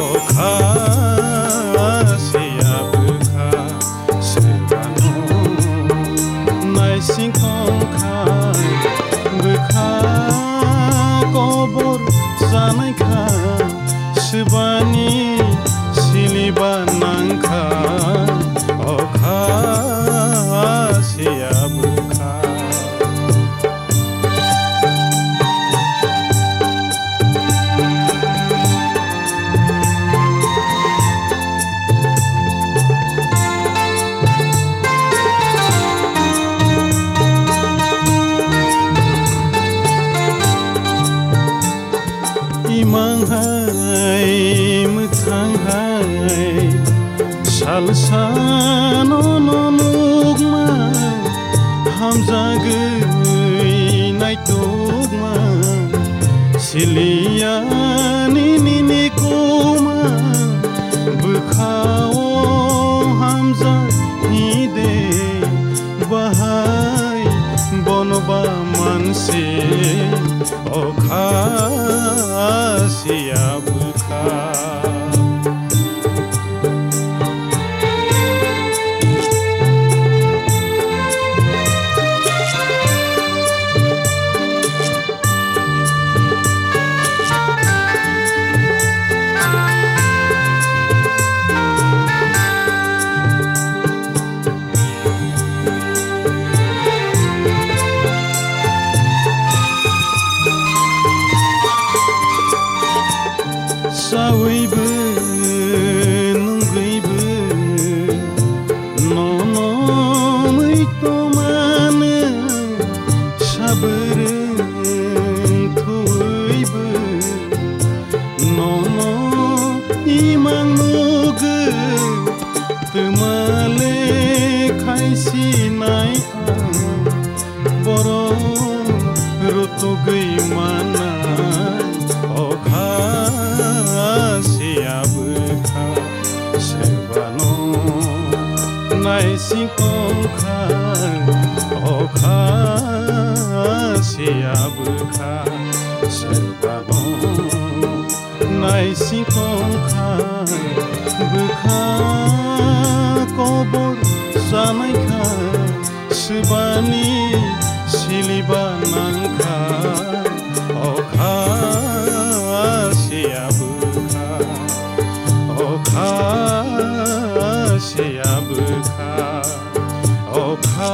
अखा सेयाबोखा सोबानो नायसिंखंखा बोखा कबर जानायखा सोबानि सिलिबा नांखा अखा सेयाबोखा इमांहाय मोथांहाय सालसानो ननुगमा हामजागै नायतुगमा सिलियानि निनिकुमा बोखाओ हामजा हिदे बाहाय बनबा मानसि अखा सेयाबोखा सावैबो नंगैबो ननमैतमानो साबोरों थैबो नन इमांनुगो तमाले खायसिनाय बर' रतगै माना अखा सेयाबोखा सोबानो नायसिंखंखा अखा सेयाबोखा सोबानो नायसिंखंखा बोखा कबर जानायखा सोबानि सिलिबा नांखा अखा सेयाबोखा अखा सेयाबोखा अखा